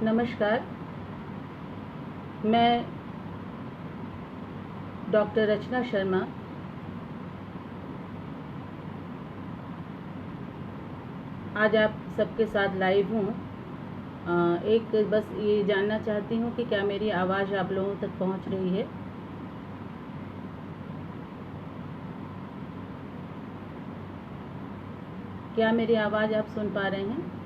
नमस्कार। मैं डॉक्टर रचना शर्मा आज आप सबके साथ लाइव हूँ। एक बस ये जानना चाहती हूँ कि क्या मेरी आवाज़ आप लोगों तक पहुँच रही है। क्या मेरी आवाज़ आप सुन पा रहे हैं?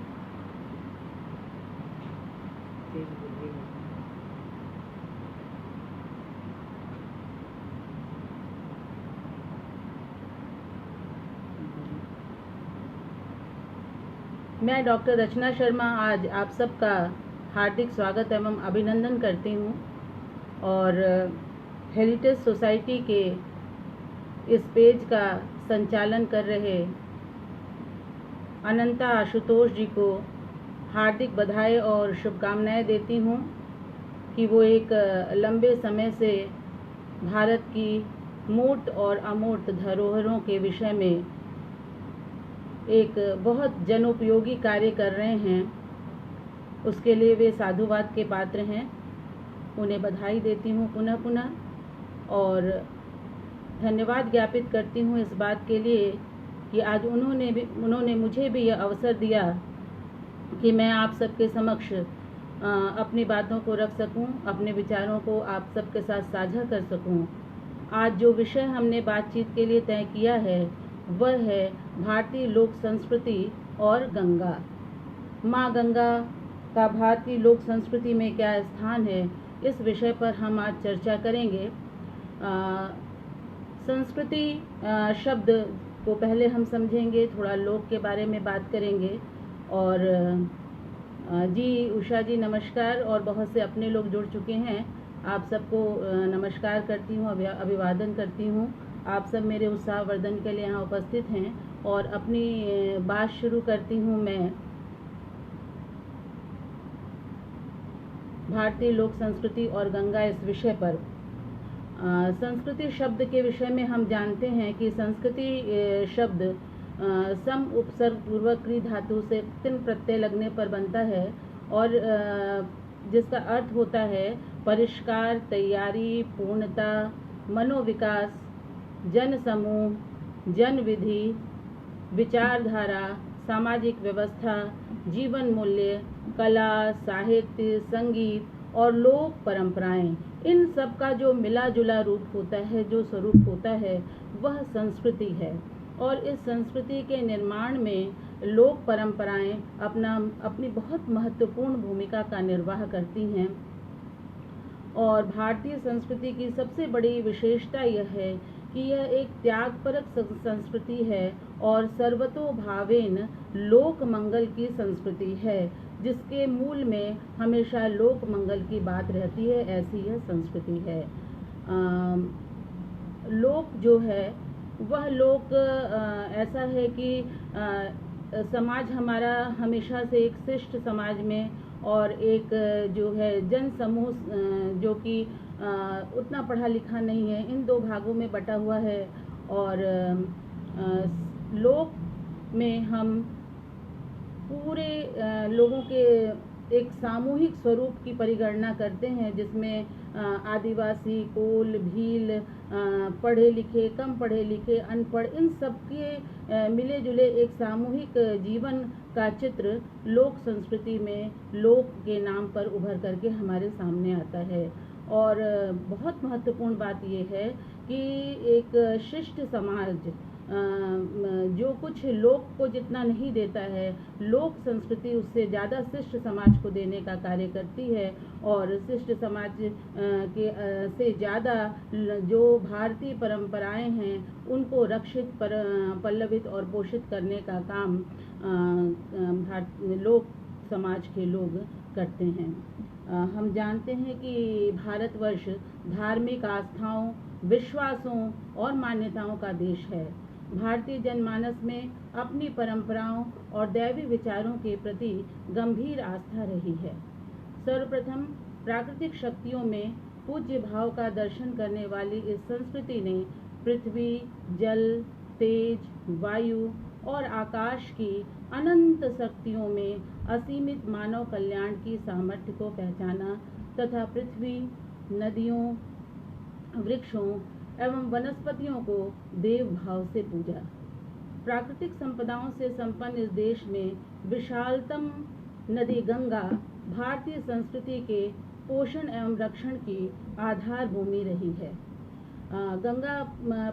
मैं डॉक्टर रचना शर्मा आज आप सबका हार्दिक स्वागत एवं अभिनंदन करती हूँ और हेरिटेज सोसाइटी के इस पेज का संचालन कर रहे अनंता आशुतोष जी को हार्दिक बधाई और शुभकामनाएं देती हूँ कि वो एक लंबे समय से भारत की मूर्त और अमूर्त धरोहरों के विषय में एक बहुत जनोपयोगी कार्य कर रहे हैं। उसके लिए वे साधुवाद के पात्र हैं। उन्हें बधाई देती हूँ पुनः और धन्यवाद ज्ञापित करती हूँ इस बात के लिए कि आज उन्होंने मुझे भी यह अवसर दिया कि मैं आप सबके समक्ष अपनी बातों को रख सकूं, अपने विचारों को आप सबके साथ साझा कर सकूं। आज जो विषय हमने बातचीत के लिए तय किया है वह है भारतीय लोक संस्कृति और गंगा। माँ गंगा का भारतीय लोक संस्कृति में क्या स्थान है, इस विषय पर हम आज चर्चा करेंगे। संस्कृति शब्द को पहले हम समझेंगे, थोड़ा लोक के बारे में बात करेंगे। और जी उषा जी नमस्कार, और बहुत से अपने लोग जुड़ चुके हैं। आप सबको नमस्कार करती हूँ, अभिवादन करती हूँ। आप सब मेरे उत्साहवर्धन के लिए यहाँ उपस्थित हैं और अपनी बात शुरू करती हूँ मैं भारतीय लोक संस्कृति और गंगा इस विषय पर। संस्कृति शब्द के विषय में हम जानते हैं कि संस्कृति शब्द सम उपसर्ग पूर्वक क्री धातु से तिन प्रत्यय लगने पर बनता है और जिसका अर्थ होता है परिष्कार, तैयारी, पूर्णता, मनोविकास, जन समूह, जन विधि, विचारधारा, सामाजिक व्यवस्था, जीवन मूल्य, कला, साहित्य, संगीत और लोक परंपराएं, इन सब का जो मिला जुला रूप होता है, जो स्वरूप होता है, वह संस्कृति है। और इस संस्कृति के निर्माण में लोक परंपराएं अपनी बहुत महत्वपूर्ण भूमिका का निर्वाह करती हैं। और भारतीय संस्कृति की सबसे बड़ी विशेषता यह है कि यह एक त्यागपरक संस्कृति है और सर्वतोभावेन लोक मंगल की संस्कृति है, जिसके मूल में हमेशा लोक मंगल की बात रहती है। ऐसी यह संस्कृति है। लोक जो है वह लोक ऐसा है कि समाज हमारा हमेशा से एक शिष्ट समाज में और एक जो है जन समूह जो कि उतना पढ़ा लिखा नहीं है, इन दो भागों में बटा हुआ है। और लोक में हम पूरे लोगों के एक सामूहिक स्वरूप की परिगणना करते हैं, जिसमें आदिवासी, कोल, भील, पढ़े लिखे, कम पढ़े लिखे, अनपढ़, इन सब के मिले जुले एक सामूहिक जीवन का चित्र लोक संस्कृति में लोक के नाम पर उभर करके हमारे सामने आता है। और बहुत महत्वपूर्ण बात यह है कि एक शिष्ट समाज जो कुछ लोक को जितना नहीं देता है, लोक संस्कृति उससे ज़्यादा शिष्ट समाज को देने का कार्य करती है। और शिष्ट समाज के से ज़्यादा जो भारतीय परंपराएं हैं उनको रक्षित, पल्लवित और पोषित करने का काम लोक समाज के लोग करते हैं। हम जानते हैं कि भारतवर्ष धार्मिक आस्थाओं, विश्वासों और मान्यताओं का देश है। भारतीय जनमानस में अपनी परंपराओं और दैवी विचारों के प्रति गंभीर आस्था रही है। सर्वप्रथम प्राकृतिक शक्तियों में पूज्य भाव का दर्शन करने वाली इस संस्कृति ने पृथ्वी, जल, तेज, वायु और आकाश की अनंत शक्तियों में असीमित मानव कल्याण की सामर्थ्य को पहचाना तथा पृथ्वी, नदियों, वृक्षों एवं वनस्पतियों को देव भाव से पूजा। प्राकृतिक संपदाओं से संपन्न इस देश में विशालतम नदी गंगा भारतीय संस्कृति के पोषण एवं रक्षण की आधार भूमि रही है। गंगा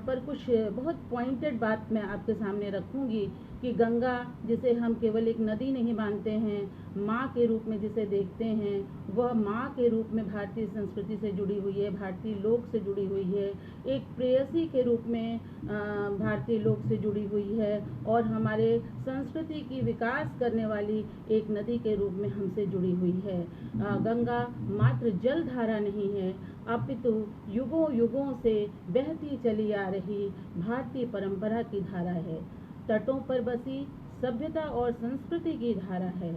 पर कुछ बहुत पॉइंटेड बात मैं आपके सामने रखूंगी कि गंगा जिसे हम केवल एक नदी नहीं मानते हैं, माँ के रूप में जिसे देखते हैं, वह माँ के रूप में भारतीय संस्कृति से जुड़ी हुई है, भारतीय लोक से जुड़ी हुई है, एक प्रेयसी के रूप में भारतीय लोक से जुड़ी हुई है और हमारे संस्कृति की विकास करने वाली एक नदी के रूप में हमसे जुड़ी हुई है। गंगा मात्र जल धारा नहीं है, अपितु युगों युगों से बहती चली आ रही भारतीय परंपरा की धारा है, तटों पर बसी सभ्यता और संस्कृति की धारा है।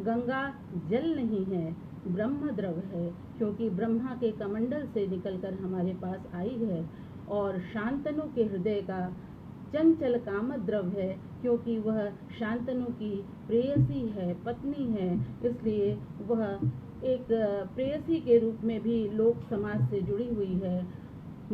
गंगा जल नहीं है, ब्रह्म द्रव है, क्योंकि ब्रह्मा के कमंडल से निकलकर हमारे पास आई है, और शांतनु के हृदय का चंचल कामद द्रव है, क्योंकि वह शांतनु की प्रेयसी है, पत्नी है, इसलिए वह एक प्रेयसी के रूप में भी लोक समाज से जुड़ी हुई है।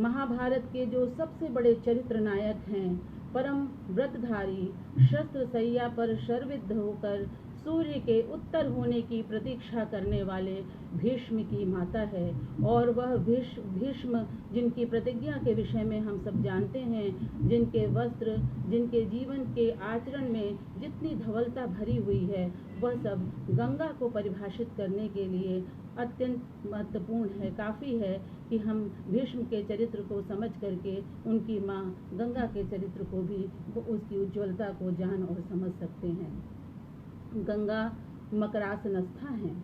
महाभारत के जो सबसे बड़े चरित्र नायक हैं, परम व्रतधारी, शस्त्र सैया पर शरविद्ध होकर सूर्य के उत्तर होने की प्रतीक्षा करने वाले भीष्म की माता है, और वह भीष्म जिनकी प्रतिज्ञा के विषय में हम सब जानते हैं, जिनके वस्त्र, जिनके जीवन के आचरण में जितनी धवलता भरी हुई है, वह सब गंगा को परिभाषित करने के लिए अत्यंत महत्वपूर्ण है। काफ़ी है कि हम भीष्म के चरित्र को समझ करके उनकी माँ गंगा के चरित्र को भी, उसकी उज्ज्वलता को जान और समझ सकते हैं। गंगा मकरासनस्था है,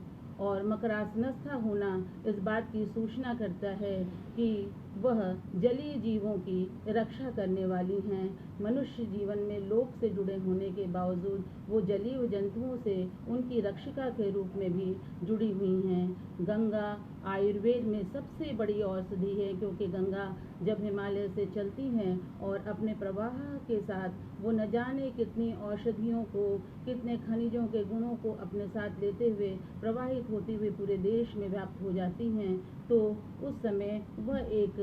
और मकरासनस्था होना इस बात की सूचना करता है कि वह जलीय जीवों की रक्षा करने वाली हैं। मनुष्य जीवन में लोक से जुड़े होने के बावजूद वो जलीय जंतुओं से उनकी रक्षिका के रूप में भी जुड़ी हुई हैं। गंगा आयुर्वेद में सबसे बड़ी औषधि है, क्योंकि गंगा जब हिमालय से चलती हैं और अपने प्रवाह के साथ वो न जाने कितनी औषधियों को, कितने खनिजों के गुणों को अपने साथ लेते हुए प्रवाहित होती हुई पूरे देश में व्याप्त हो जाती हैं, तो उस समय वह एक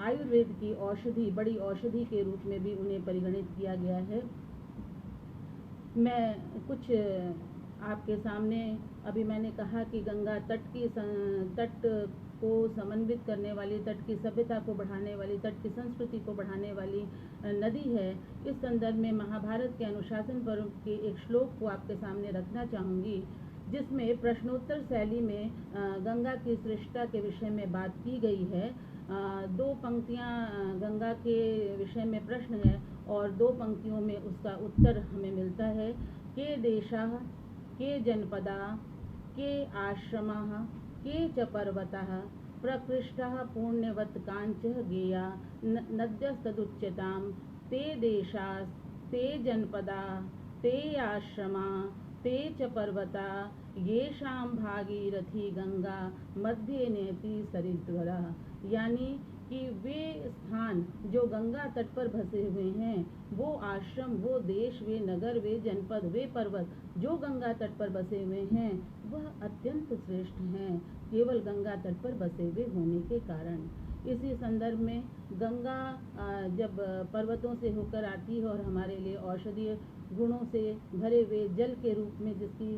आयुर्वेद की औषधि, बड़ी औषधि के रूप में भी उन्हें परिगणित किया गया है। मैं कुछ आपके सामने, अभी मैंने कहा कि गंगा तट को समन्वित करने वाली, तट की सभ्यता को बढ़ाने वाली, तट की संस्कृति को बढ़ाने वाली नदी है। इस संदर्भ में महाभारत के अनुशासन पर्व के एक श्लोक को आपके सामने रखना चाहूँगी, जिसमें प्रश्नोत्तर शैली में गंगा की श्रेष्ठता के विषय में बात की गई है। 2 पंक्तियाँ गंगा के विषय में प्रश्न है और 2 पंक्तियों में उसका उत्तर हमें मिलता है। के देशाः, के जनपदा, के आश्रमाः, के च पर्वताः, प्रकृष्टाः पुण्यवत् काञ्चः गेया नद्यस्तदुच्यतां, ते देशाः, ते जनपदा, ते आश्रमा, ते च पर्वता, येषां भागीरथी गंगा मध्ये नेति सरिद्वरा। यानी कि वे स्थान जो गंगा तट पर बसे हुए हैं, वो आश्रम, वो देश, वे नगर, वे जनपद, वे पर्वत जो गंगा तट पर बसे हुए हैं, वह अत्यंत श्रेष्ठ हैं, केवल गंगा तट पर बसे हुए होने के कारण। इसी संदर्भ में गंगा जब पर्वतों से होकर आती है और हमारे लिए औषधीय गुणों से भरे हुए जल के रूप में, जिसकी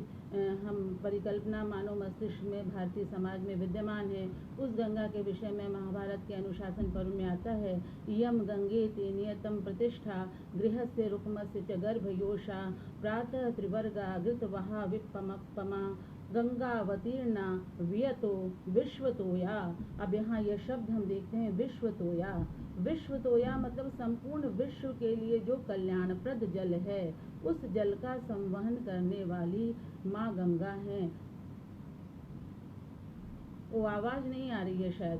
हम परिकल्पना मानव मस्तिष्क में, भारतीय समाज में विद्यमान है, उस गंगा के विषय में महाभारत के अनुशासन पर्व में आता है। यम गंगे ते नियतम प्रतिष्ठा, गृहस्य रुक्मस्य च गर्भयोषा, प्रातः त्रिवर्गा घृतवहा विपमपमा, गंगावतीर्णा वियतो विश्वतोया। अब यहाँ यह शब्द हम देखते हैं, विश्वतोया। विश्वतोया मतलब संपूर्ण विश्व के लिए जो कल्याणप्रद जल है, उस जल का संवहन करने वाली माँ गंगा है। वो आवाज नहीं आ रही है शायद,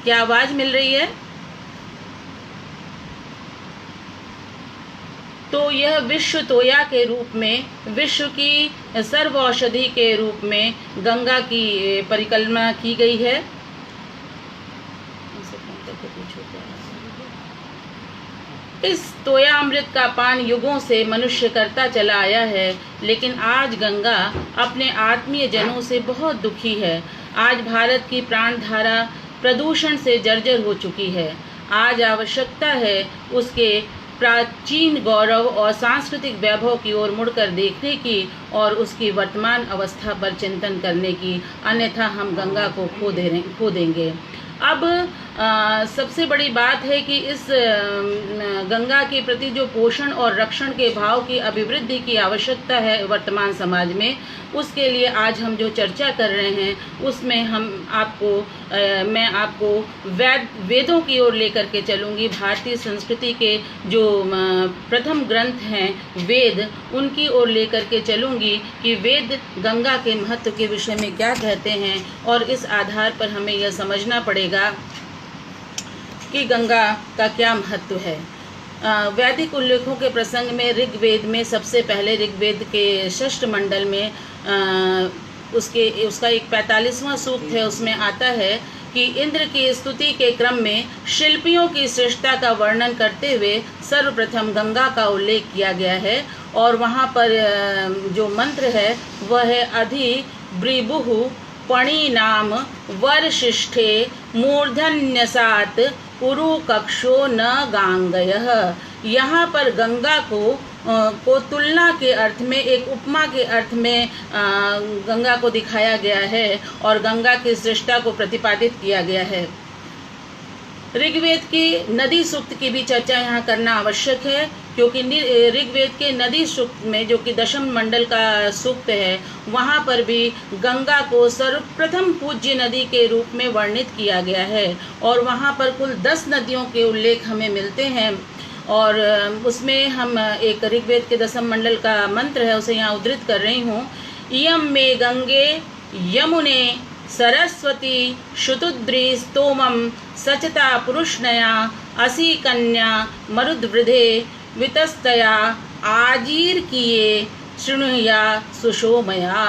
क्या आवाज मिल रही है? तो यह विश्व तोया के रूप में, विश्व की सर्व औषधि के रूप में गंगा की परिकल्पना की गई है। इस तोयामृत का पान युगों से मनुष्य करता चला आया है, लेकिन आज गंगा अपने आत्मीय जनों से बहुत दुखी है। आज भारत की प्राणधारा प्रदूषण से जर्जर हो चुकी है। आज आवश्यकता है उसके प्राचीन गौरव और सांस्कृतिक वैभव की ओर मुड़कर देखने की और उसकी वर्तमान अवस्था पर चिंतन करने की, अन्यथा हम गंगा को खो देंगे। अब सबसे बड़ी बात है कि इस गंगा के प्रति जो पोषण और रक्षण के भाव की अभिवृद्धि की आवश्यकता है वर्तमान समाज में, उसके लिए आज हम जो चर्चा कर रहे हैं उसमें मैं आपको वेदों की ओर लेकर के चलूँगी। भारतीय संस्कृति के जो प्रथम ग्रंथ हैं वेद, उनकी ओर लेकर के चलूँगी कि वेद गंगा के महत्व के विषय में क्या कहते हैं, और इस आधार पर हमें यह समझना पड़ेगा कि गंगा का क्या महत्व है। वैदिक उल्लेखों के प्रसंग में ऋग्वेद में सबसे पहले ऋग्वेद के षष्ठ मंडल में उसका एक 45वां सूक्त है। उसमें आता है कि इंद्र की स्तुति के क्रम में शिल्पियों की श्रेष्ठता का वर्णन करते हुए सर्वप्रथम गंगा का उल्लेख किया गया है। और वहाँ पर जो मंत्र है वह है अधि ब्रिबुहु पणि नाम वर्शिष्ठे मूर्धन्यसात पुरु कक्षो न गांगयः। यहाँ पर गंगा को तुलना के अर्थ में, एक उपमा के अर्थ में गंगा को दिखाया गया है और गंगा की श्रेष्ठता को प्रतिपादित किया गया है। ऋग्वेद की नदी सूक्त की भी चर्चा यहाँ करना आवश्यक है, क्योंकि ऋग्वेद के नदी सूक्त में, जो कि दशम मंडल का सूक्त है, वहाँ पर भी गंगा को सर्वप्रथम पूज्य नदी के रूप में वर्णित किया गया है। और वहाँ पर कुल 10 नदियों के उल्लेख हमें मिलते हैं। और उसमें हम एक ऋग्वेद के दशम मंडल का मंत्र है, उसे यहाँ उद्धृत कर रही हूँ। इयं मे गंगे यमुने सरस्वती शुतुद्री स्तोमं सचता पुरुषनया असि कन्या मरुद्वृधे वितस्तया आजीर किए शृणुया सुशोमया।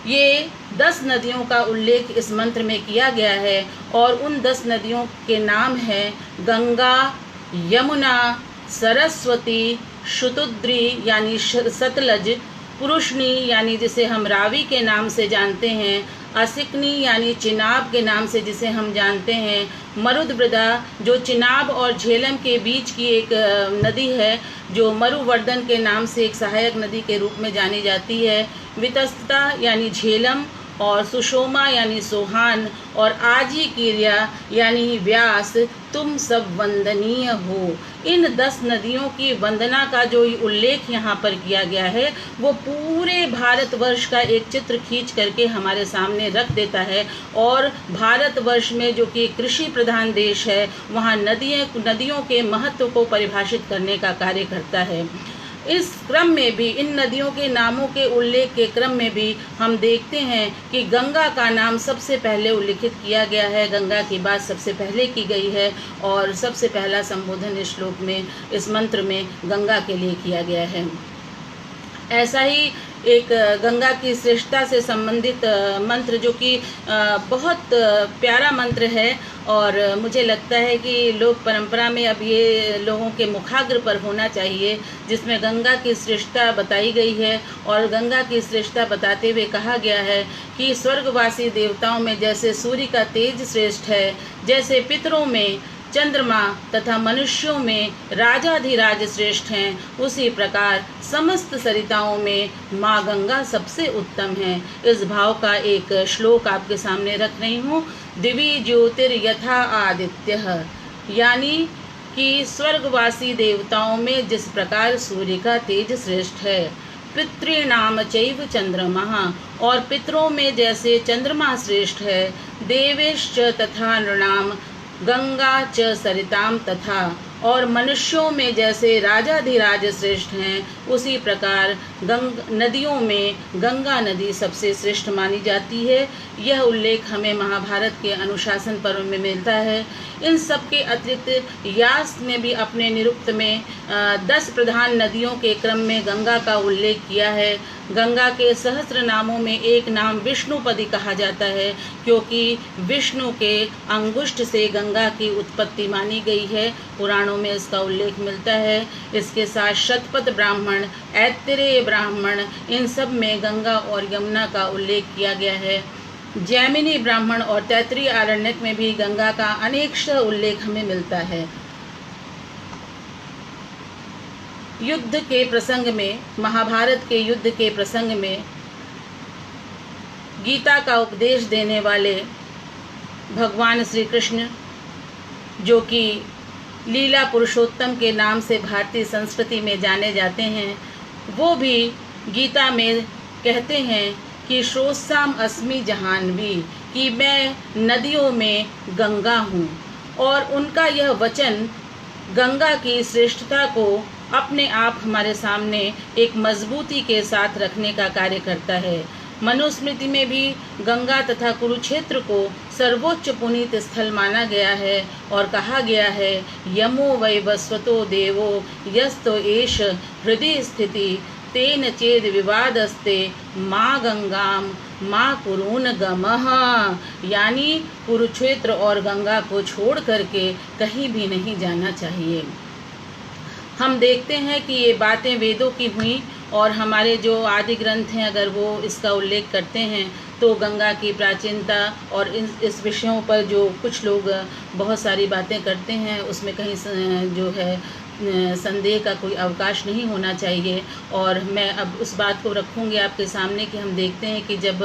ये 10 नदियों का उल्लेख इस मंत्र में किया गया है और उन 10 नदियों के नाम हैं गंगा, यमुना, सरस्वती, शुतुद्री यानी सतलज, पुरुषनी यानी जिसे हम रावी के नाम से जानते हैं, असिकनी यानी चिनाब के नाम से जिसे हम जानते हैं, मरुद्वृदा जो चिनाब और झेलम के बीच की एक नदी है, जो मरुवर्धन के नाम से एक सहायक नदी के रूप में जानी जाती है, वितस्ता यानी झेलम, और सुषोमा यानी सोहान, और आजी किर्या यानी व्यास, तुम सब वंदनीय हो। इन 10 नदियों की वंदना का जो उल्लेख यहाँ पर किया गया है वो पूरे भारतवर्ष का एक चित्र खींच करके हमारे सामने रख देता है। और भारतवर्ष में, जो कि कृषि प्रधान देश है, वहाँ नदियों के महत्व को परिभाषित करने का कार्य करता है। इस क्रम में भी, इन नदियों के नामों के उल्लेख के क्रम में भी हम देखते हैं कि गंगा का नाम सबसे पहले उल्लिखित किया गया है, गंगा की बात सबसे पहले की गई है और सबसे पहला संबोधन इस श्लोक में, इस मंत्र में गंगा के लिए किया गया है। ऐसा ही एक गंगा की श्रेष्ठता से संबंधित मंत्र, जो कि बहुत प्यारा मंत्र है और मुझे लगता है कि लोक परंपरा में अब ये लोगों के मुखाग्र पर होना चाहिए, जिसमें गंगा की श्रेष्ठता बताई गई है। और गंगा की श्रेष्ठता बताते हुए कहा गया है कि स्वर्गवासी देवताओं में जैसे सूर्य का तेज श्रेष्ठ है, जैसे पितरों में चंद्रमा तथा मनुष्यों में राजाधिराज श्रेष्ठ हैं, उसी प्रकार समस्त सरिताओं में माँ गंगा सबसे उत्तम है। इस भाव का एक श्लोक आपके सामने रख रही हूँ। दिवि ज्योतिर्यथा आदित्य, यानी कि स्वर्गवासी देवताओं में जिस प्रकार सूर्य का तेज श्रेष्ठ है, पितृणाम चैव चंद्रमा, और पितरों में जैसे चंद्रमा श्रेष्ठ है, देवेश्च तथा नृणाम गंगा च सरिताम तथा, और मनुष्यों में जैसे राजाधिराज श्रेष्ठ हैं, उसी प्रकार नदियों में गंगा नदी सबसे श्रेष्ठ मानी जाती है। यह उल्लेख हमें महाभारत के अनुशासन पर्व में मिलता है। इन सब के अतिरिक्त यास्क ने भी अपने निरुक्त में 10 प्रधान नदियों के क्रम में गंगा का उल्लेख किया है। गंगा के सहस्त्र नामों में एक नाम विष्णुपदी कहा जाता है, क्योंकि विष्णु के अंगुष्ठ से गंगा की उत्पत्ति मानी गई है। पुराणों में इसका उल्लेख मिलता है। इसके साथ शतपथ ब्राह्मण, ऐत्रेय ब्राह्मण, इन सब में गंगा और यमुना का उल्लेख किया गया है। जैमिनी ब्राह्मण और तैत्तिरीय आरण्यक में भी गंगा का अनेकशः उल्लेख हमें मिलता है। युद्ध के प्रसंग में, महाभारत के युद्ध के प्रसंग में गीता का उपदेश देने वाले भगवान श्री कृष्ण, जो कि लीला पुरुषोत्तम के नाम से भारतीय संस्कृति में जाने जाते हैं, वो भी गीता में कहते हैं कि श्रोत्साम अस्मि जहान्वी, कि मैं नदियों में गंगा हूँ। और उनका यह वचन गंगा की श्रेष्ठता को अपने आप हमारे सामने एक मजबूती के साथ रखने का कार्य करता है। मनुस्मृति में भी गंगा तथा कुरुक्षेत्र को सर्वोच्च पुनीत स्थल माना गया है और कहा गया है, यमो वै वस्वतो देवो यस्तो एष हृदय स्थिति तेन चेद विवादस्ते माँ गंगाम माँ कुरून गमः, यानी कुरुक्षेत्र और गंगा को छोड़ करके कहीं भी नहीं जाना चाहिए। हम देखते हैं कि ये बातें वेदों की हुई और हमारे जो आदि ग्रंथ हैं अगर वो इसका उल्लेख करते हैं तो गंगा की प्राचीनता और इस विषयों पर जो कुछ लोग बहुत सारी बातें करते हैं उसमें कहीं जो है संदेह का कोई अवकाश नहीं होना चाहिए। और मैं अब उस बात को रखूँगी आपके सामने कि हम देखते हैं कि जब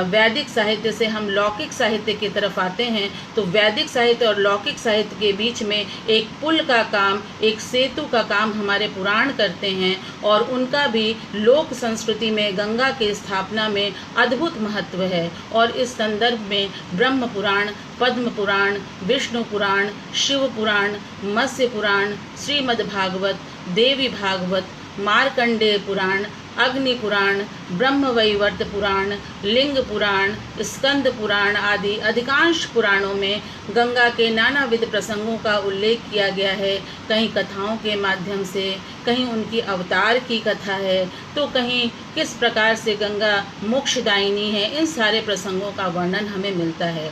वैदिक साहित्य से हम लौकिक साहित्य की तरफ आते हैं तो वैदिक साहित्य और लौकिक साहित्य के बीच में एक पुल का काम, एक सेतु का काम हमारे पुराण करते हैं और उनका भी लोक संस्कृति में गंगा की स्थापना में अद्भुत महत्व है। और इस संदर्भ में ब्रह्म पुराण, पद्म पुराण, विष्णु पुराण, शिव पुराण, मत्स्य पुराण, श्रीमद् भागवत, देवी भागवत, मार्कंडेय पुराण, अग्नि पुराण, ब्रह्मवैवर्त पुराण, लिंग पुराण, स्कंद पुराण आदि अधिकांश पुराणों में गंगा के नानाविध प्रसंगों का उल्लेख किया गया है। कहीं कथाओं के माध्यम से, कहीं उनकी अवतार की कथा है, तो कहीं किस प्रकार से गंगा मोक्षदायिनी है। इन सारे प्रसंगों का वर्णन हमें मिलता है।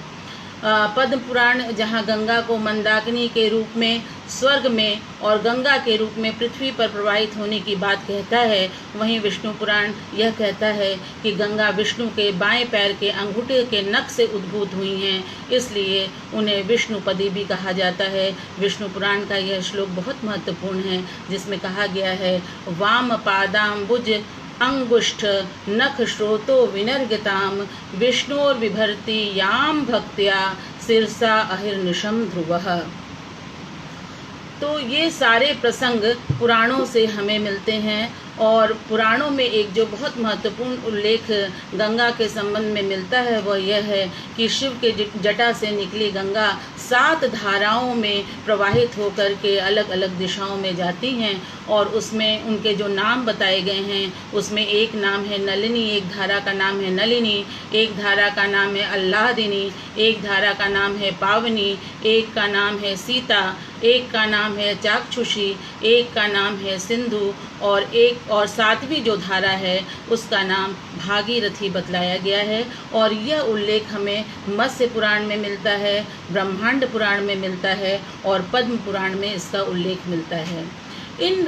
पद्म पुराण जहाँ गंगा को मंदाकिनी के रूप में स्वर्ग में और गंगा के रूप में पृथ्वी पर प्रवाहित होने की बात कहता है, वहीं विष्णु पुराण यह कहता है कि गंगा विष्णु के बाएं पैर के अंगूठे के नख से उद्भूत हुई हैं, इसलिए उन्हें विष्णुपदी भी कहा जाता है। विष्णु पुराण का यह श्लोक बहुत महत्वपूर्ण है जिसमें कहा गया है, वाम पादाम्बुज अंगुष्ठ नख श्रोतो विनर्गताम विष्णोर्विभर्ति याम भक्त्या शिरसा अहिर्निशम ध्रुवः। तो ये सारे प्रसंग पुराणों से हमें मिलते हैं और पुराणों में एक जो बहुत महत्वपूर्ण उल्लेख गंगा के संबंध में मिलता है वह यह है कि शिव के जटा से निकली गंगा 7 धाराओं में प्रवाहित होकर के अलग अलग दिशाओं में जाती हैं और उसमें उनके जो नाम बताए गए हैं उसमें एक नाम है नलिनी, एक धारा का नाम है नलिनी, एक धारा का नाम है आह्लादिनी, एक धारा का नाम है पावनी, एक का नाम है सीता, एक का नाम है चाक्षुषी, एक का नाम है सिंधु और 7वीं जो धारा है उसका नाम भागीरथी बतलाया गया है। और यह उल्लेख हमें मत्स्य पुराण में मिलता है, ब्रह्मांड पुराण में मिलता है और पद्म पुराण में इसका उल्लेख मिलता है। इन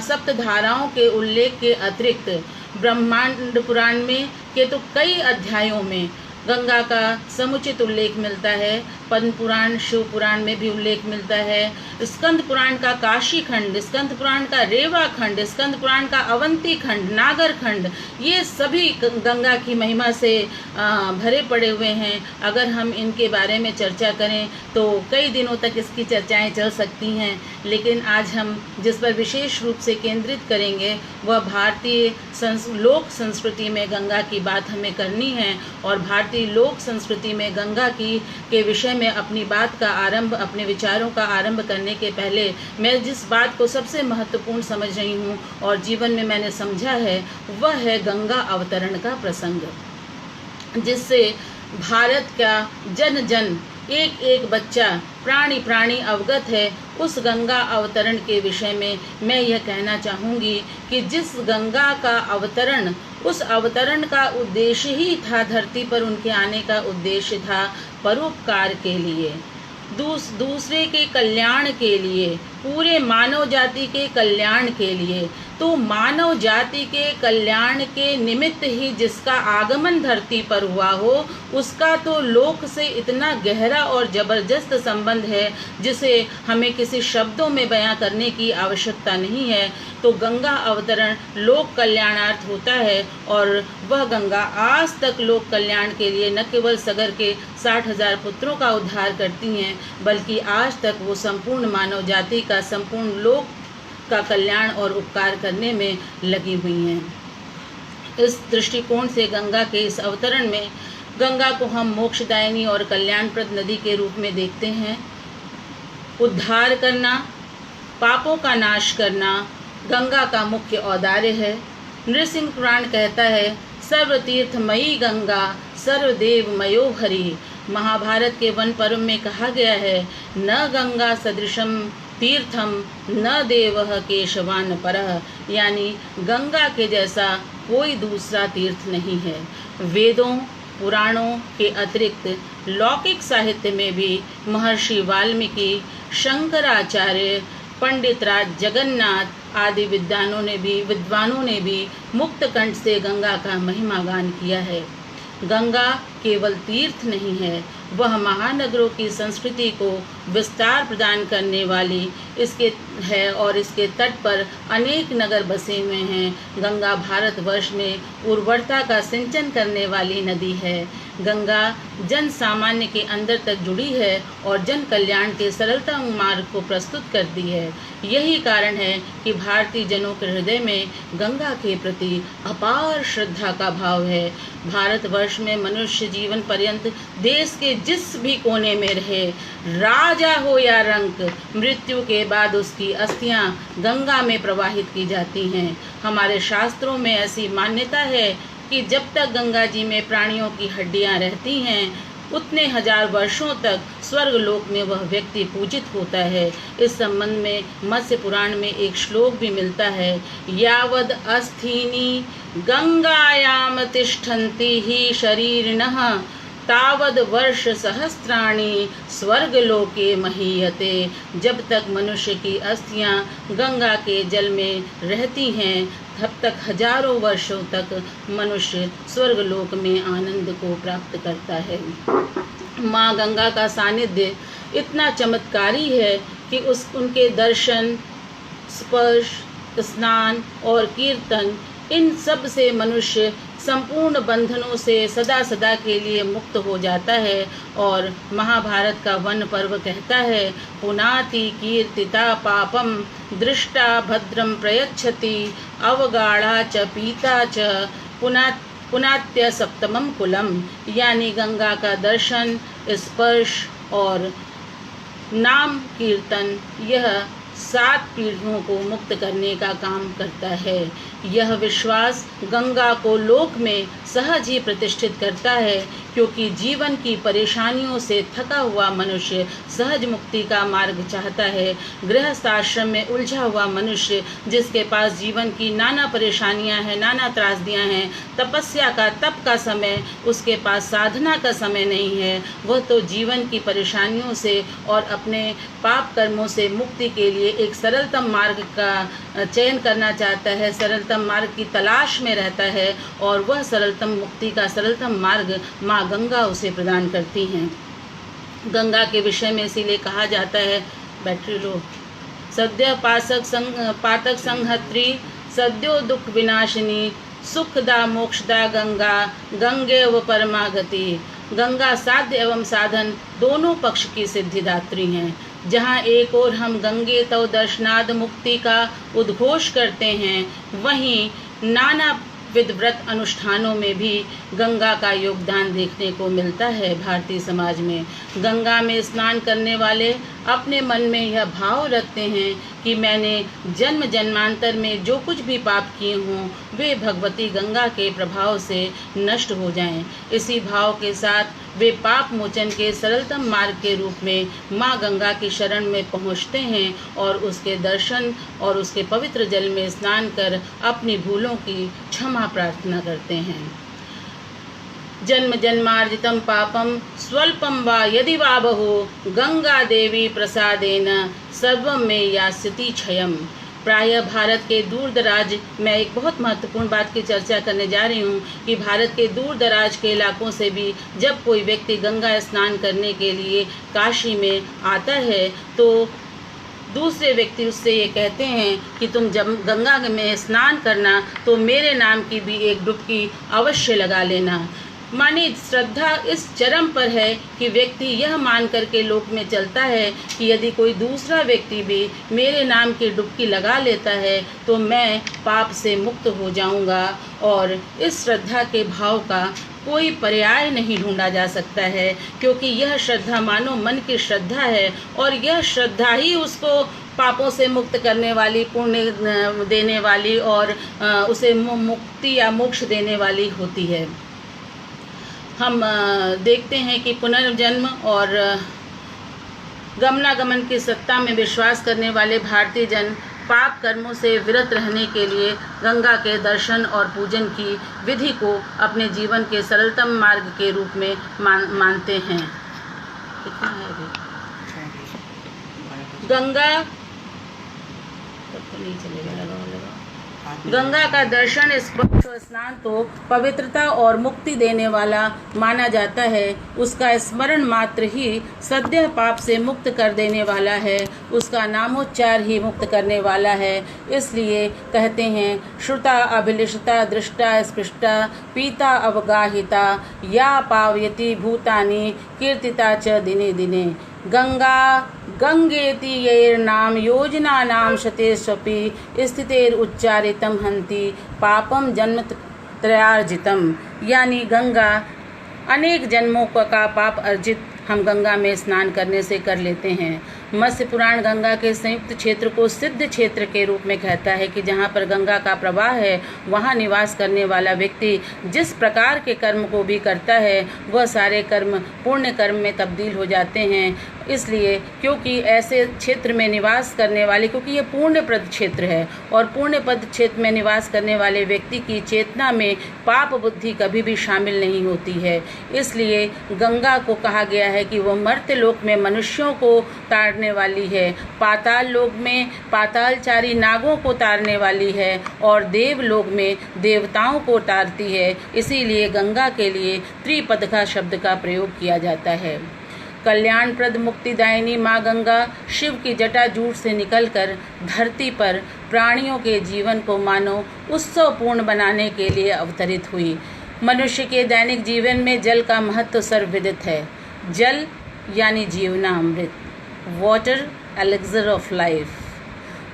सप्त धाराओं के उल्लेख के अतिरिक्त ब्रह्मांड पुराण में के तो कई अध्यायों में गंगा का समुचित उल्लेख मिलता है। पद्म पुराण, शिव पुराण में भी उल्लेख मिलता है। स्कंद पुराण का काशी खंड, स्कंद पुराण का रेवा खंड, स्कंद पुराण का अवंती खंड, नागर खंड, ये सभी गंगा की महिमा से भरे पड़े हुए हैं। अगर हम इनके बारे में चर्चा करें तो कई दिनों तक इसकी चर्चाएं चल सकती हैं, लेकिन आज हम जिस पर विशेष रूप से केंद्रित करेंगे वह भारतीय लोक संस्कृति में गंगा की बात हमें करनी है। और भारतीय भारतीय लोक संस्कृति में गंगा के विषय में अपने विचारों का आरंभ करने के पहले मैं जिस बात को सबसे महत्वपूर्ण समझ रही हूँ और जीवन में मैंने समझा है, वह है गंगा अवतरण का प्रसंग, जिससे भारत का जन जन, एक एक बच्चा, प्राणी प्राणी अवगत है। उस गंगा अवतरण के विषय में मैं यह कहना चाहूँगी कि जिस गंगा का अवतरण, उस अवतरण का उद्देश्य ही था, धरती पर उनके आने का उद्देश्य था परोपकार के लिए, दूसरे के कल्याण के लिए, पूरे मानव जाति के कल्याण के लिए। तो मानव जाति के कल्याण के निमित्त ही जिसका आगमन धरती पर हुआ हो, उसका तो लोक से इतना गहरा और जबरदस्त संबंध है जिसे हमें किसी शब्दों में बयां करने की आवश्यकता नहीं है। तो गंगा अवतरण लोक कल्याणार्थ होता है, और वह गंगा आज तक लोक कल्याण के लिए न केवल सगर के 60,000 पुत्रों का उद्धार करती हैं, बल्कि आज तक वो संपूर्ण मानव जाति का, संपूर्ण लोक का कल्याण और उपकार करने में लगी हुई हैं। इस दृष्टिकोण से गंगा के इस अवतरण में गंगा को हम मोक्षदायिनी और कल्याणप्रद नदी के रूप में देखते हैं। उद्धार करना, पापों का नाश करना गंगा का मुख्य औदार्य है। नृसिंह पुराण कहता है, सर्वतीर्थमयी गंगा सर्वदेवमयो हरि। महाभारत के वन पर्व में कहा गया है, न गंगा सदृशम तीर्थम न देवः केशवान परः, यानी गंगा के जैसा कोई दूसरा तीर्थ नहीं है। वेदों पुराणों के अतिरिक्त लौकिक साहित्य में भी महर्षि वाल्मीकि, शंकराचार्य, पंडित राज जगन्नाथ आदि विद्वानों ने भी मुक्त कंठ से गंगा का महिमा गान किया है। गंगा केवल तीर्थ नहीं है, वह महानगरों की संस्कृति को विस्तार प्रदान करने वाली इसके है, और इसके तट पर अनेक नगर बसे हुए हैं। गंगा भारतवर्ष में उर्वरता का सिंचन करने वाली नदी है। गंगा जन सामान्य के अंदर तक जुड़ी है और जन कल्याण के सरलतम मार्ग को प्रस्तुत करती है। यही कारण है कि भारतीय जनों के हृदय में गंगा के प्रति अपार श्रद्धा का भाव है। भारतवर्ष में मनुष्य जीवन पर्यंत देश के जिस भी कोने में रहे, राजा हो या रंक, मृत्यु के बाद उसकी अस्थियां गंगा में प्रवाहित की जाती हैं। हमारे शास्त्रों में ऐसी मान्यता है कि जब तक गंगा जी में प्राणियों की हड्डियां रहती हैं, उतने हजार वर्षों तक स्वर्ग लोक में वह व्यक्ति पूजित होता है। इस संबंध में मत्स्य पुराण में एक श्लोक भी मिलता है, यावद अस्थीनि गंगायाम तिष्ठन्ति ही शरीरिणः तावद वर्ष सहस्राणि स्वर्गलोके महीयते। जब तक मनुष्य की अस्थियां गंगा के जल में रहती हैं, तब तक हजारों वर्षों तक मनुष्य स्वर्गलोक में आनंद को प्राप्त करता है। माँ गंगा का सानिध्य इतना चमत्कारी है कि उनके दर्शन, स्पर्श, स्नान और कीर्तन, इन सब से मनुष्य संपूर्ण बंधनों से सदा सदा के लिए मुक्त हो जाता है। और महाभारत का वन पर्व कहता है, पुनाति कीर्तिता पापम दृष्टा भद्रम प्रयच्छति अवगाढ़ा च पीता च पुनात्य सप्तमम कुलम, यानी गंगा का दर्शन, स्पर्श और नाम कीर्तन यह 7 पीढ़ियों को मुक्त करने का काम करता है। यह विश्वास गंगा को लोक में सहज ही प्रतिष्ठित करता है, क्योंकि जीवन की परेशानियों से थका हुआ मनुष्य सहज मुक्ति का मार्ग चाहता है। गृहस्थ आश्रम में उलझा हुआ मनुष्य, जिसके पास जीवन की नाना परेशानियां हैं, नाना त्रासदियां हैं, तपस्या का, तप का समय, उसके पास साधना का समय नहीं है, वह तो जीवन की परेशानियों से और अपने पाप कर्मों से मुक्ति के लिए एक सरलतम मार्ग का चयन करना चाहता है, सरलतम मार्ग की तलाश में रहता है, और वह सरलतम मुक्ति का सरलतम मार्ग माँ गंगा उसे प्रदान करती हैं। गंगा के विषय में इसीलिए कहा जाता है, बैटरी लो, सद्य पातक संहत्री, सद्यो दुख विनाशिनी, सुखदा मोक्षदा गंगा, गंगे व परमागति। गंगा साध्य एवं साधन दोनों पक्ष की सिद्धिदात्री हैं। जहाँ एक ओर हम गंगे तव दर्शनाद मुक्ति का उद्घोष करते हैं, वहीं नाना विध व्रत अनुष्ठानों में भी गंगा का योगदान देखने को मिलता है। भारतीय समाज में गंगा में स्नान करने वाले अपने मन में यह भाव रखते हैं कि मैंने जन्म जन्मांतर में जो कुछ भी पाप किए हों वे भगवती गंगा के प्रभाव से नष्ट हो जाएं। इसी भाव के साथ वे पाप मोचन के सरलतम मार्ग के रूप में माँ गंगा की शरण में पहुँचते हैं और उसके दर्शन और उसके पवित्र जल में स्नान कर अपनी भूलों की क्षमा प्रार्थना करते हैं। जन्म जन्मार्जितं पापं स्वल्पं वा यदि वा बहु गंगा देवी प्रसादेन सर्वं मे यास्यति क्षयम्। प्रायः भारत के दूर दराज, मैं एक बहुत महत्वपूर्ण बात की चर्चा करने जा रही हूँ कि भारत के दूर दराज के इलाकों से भी जब कोई व्यक्ति गंगा स्नान करने के लिए काशी में आता है तो दूसरे व्यक्ति उससे ये कहते हैं कि तुम जब गंगा में स्नान करना तो मेरे नाम की भी एक डुबकी अवश्य लगा लेना। माने श्रद्धा इस चरम पर है कि व्यक्ति यह मान करके लोक में चलता है कि यदि कोई दूसरा व्यक्ति भी मेरे नाम की डुबकी लगा लेता है तो मैं पाप से मुक्त हो जाऊंगा। और इस श्रद्धा के भाव का कोई पर्याय नहीं ढूंढा जा सकता है, क्योंकि यह श्रद्धा मानो मन की श्रद्धा है और यह श्रद्धा ही उसको पापों से मुक्त करने वाली, पुण्य देने वाली और उसे मुक्ति या मोक्ष देने वाली होती है। हम देखते हैं कि पुनर्जन्म और गमनागमन की सत्ता में विश्वास करने वाले भारतीय जन पाप कर्मों से विरत रहने के लिए गंगा के दर्शन और पूजन की विधि को अपने जीवन के सरलतम मार्ग के रूप में मानते हैं। कितना है अभी? गंगा तो नहीं चलेगा, लगा। गंगा का दर्शन, स्पर्श और स्नान तो पवित्रता और मुक्ति देने वाला माना जाता है। उसका स्मरण मात्र ही सद्य पाप से मुक्त कर देने वाला है, उसका नामोच्चार ही मुक्त करने वाला है। इसलिए कहते हैं, श्रुता अभिलिषिता दृष्टा स्पृष्टा पीता अवगाहिता या पावयति भूतानि कीर्तिता च दिने दिने। गंगा गंगेति यैर्नाम योजनानां शतेष्वपि स्थितेरुच्चारितं हन्ति पापम जन्मत्रयार्जितम्। यानी गंगा अनेक जन्मों का पाप अर्जित हम गंगा में स्नान करने से कर लेते हैं। मत्स्य पुराण गंगा के संयुक्त क्षेत्र को सिद्ध क्षेत्र के रूप में कहता है कि जहाँ पर गंगा का प्रवाह है वहाँ निवास करने वाला व्यक्ति जिस प्रकार के कर्म को भी करता है वह सारे कर्म पुण्य कर्म में तब्दील हो जाते हैं। इसलिए क्योंकि ऐसे क्षेत्र में निवास करने वाले, क्योंकि ये पुण्यप्रद क्षेत्र है और पुण्यप्रद क्षेत्र में निवास करने वाले व्यक्ति की चेतना में पाप बुद्धि कभी भी शामिल नहीं होती है। इसलिए गंगा को कहा गया है कि वह मर्त्य लोक में मनुष्यों को तारने वाली है, पाताल लोक में पातालचारी नागों को तारने वाली है और देवलोक में देवताओं को तारती है। इसीलिए गंगा के लिए त्रिपद का शब्द का प्रयोग किया जाता है। कल्याणप्रद मुक्तिदायिनी माँ गंगा शिव की जटाजूट से निकलकर धरती पर प्राणियों के जीवन को मानो उत्सवपूर्ण बनाने के लिए अवतरित हुई। मनुष्य के दैनिक जीवन में जल का महत्व सर्वविदित है। जल यानी जीवनामृत, वाटर एलिक्सर ऑफ लाइफ।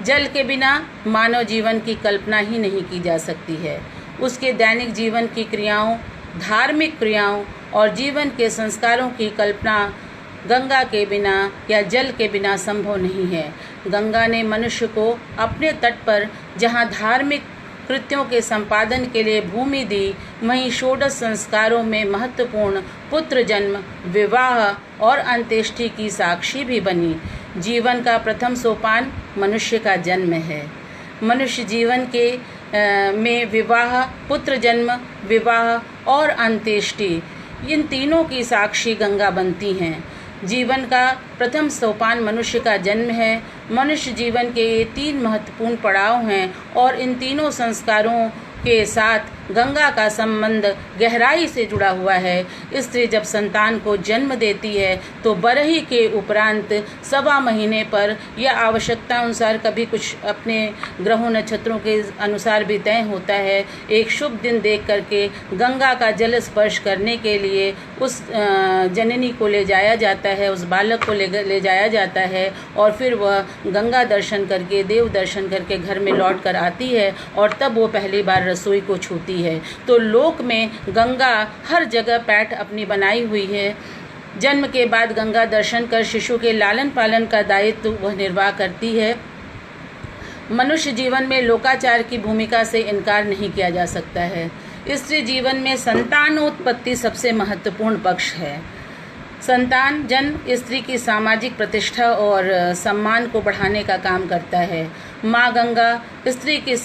जल के बिना मानव जीवन की कल्पना ही नहीं की जा सकती है। उसके दैनिक जीवन की क्रियाओं, धार्मिक क्रियाओं और जीवन के संस्कारों की कल्पना गंगा के बिना या जल के बिना संभव नहीं है। गंगा ने मनुष्य को अपने तट पर जहाँ धार्मिक कृत्यों के संपादन के लिए भूमि दी, वहीं षोडश संस्कारों में महत्वपूर्ण पुत्र जन्म, विवाह और अंत्येष्टि की साक्षी भी बनी। जीवन का प्रथम सोपान मनुष्य का जन्म है। मनुष्य जीवन के में विवाह, पुत्र जन्म, विवाह और अंत्येष्टि, इन तीनों की साक्षी गंगा बनती हैं। जीवन का प्रथम सोपान मनुष्य का जन्म है। मनुष्य जीवन के ये 3 महत्वपूर्ण पड़ाव हैं और इन तीनों संस्कारों के साथ गंगा का संबंध गहराई से जुड़ा हुआ है। स्त्री जब संतान को जन्म देती है तो बरही के उपरांत 1.25 महीने पर या आवश्यकता अनुसार कभी कुछ अपने ग्रहों नक्षत्रों के अनुसार भी तय होता है, एक शुभ दिन देख करके गंगा का जल स्पर्श करने के लिए उस जननी को ले जाया जाता है, उस बालक को ले जाया जाता है और फिर वह गंगा दर्शन करके, देव दर्शन करके घर में लौट कर आती है और तब वो पहली बार रसोई को छूती रही है। तो लोक में गंगा हर जगह पैठ अपनी बनाई हुई है। जन्म के बाद गंगा दर्शन कर शिशु के लालन पालन का दायित्व वह निर्वाह करती है। मनुष्य जीवन में लोकाचार की भूमिका से इनकार नहीं किया जा सकता है। स्त्री जीवन में संतानोत्पत्ति सबसे महत्वपूर्ण पक्ष है। संतान जन्म स्त्री की सामाजिक प्रतिष्ठा और सम्मान को बढ़ाने का काम करता है। माँ गंगा स्त्री की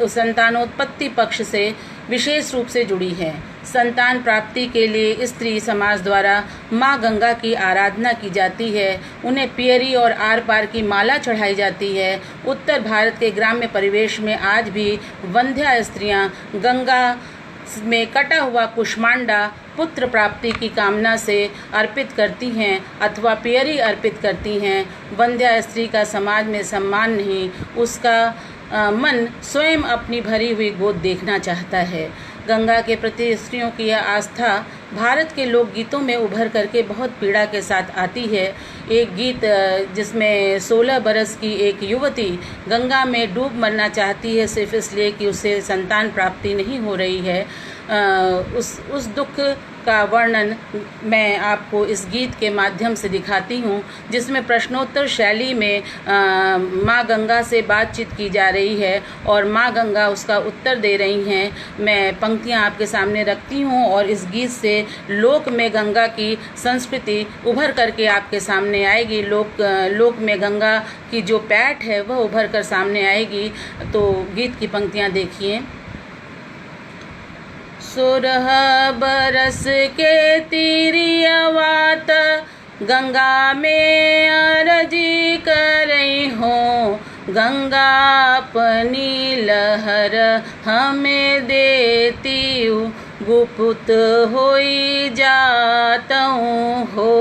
संतानोत्पत्ति पक्ष से विशेष रूप से जुड़ी है। संतान प्राप्ति के लिए स्त्री समाज द्वारा माँ गंगा की आराधना की जाती है। उन्हें पियरी और आर पार की माला चढ़ाई जाती है। उत्तर भारत के ग्राम्य परिवेश में आज भी वंध्या स्त्रियाँ गंगा में कटा हुआ कुष्मांडा पुत्र प्राप्ति की कामना से अर्पित करती हैं अथवा पियरी अर्पित करती हैं। वंध्या स्त्री का समाज में सम्मान नहीं, उसका मन स्वयं अपनी भरी हुई गोद देखना चाहता है। गंगा के प्रति स्त्रियों की यह आस्था भारत के लोकगीतों में उभर करके बहुत पीड़ा के साथ आती है। एक गीत जिसमें 16 बरस की एक युवती गंगा में डूब मरना चाहती है सिर्फ इसलिए कि उसे संतान प्राप्ति नहीं हो रही है। उस दुख का वर्णन मैं आपको इस गीत के माध्यम से दिखाती हूँ, जिसमें प्रश्नोत्तर शैली में माँ गंगा से बातचीत की जा रही है और माँ गंगा उसका उत्तर दे रही हैं। मैं पंक्तियाँ आपके सामने रखती हूँ और इस गीत से लोक में गंगा की संस्कृति उभर करके आपके सामने आएगी। लोक में गंगा की जो पैठ है वह उभर कर सामने आएगी। तो गीत की पंक्तियाँ देखिए। 16 बरस के तिरियवात गंगा में अरजी करई हो, गंगा अपनी लहर हमें देती गुप्त होई जातऊं हो।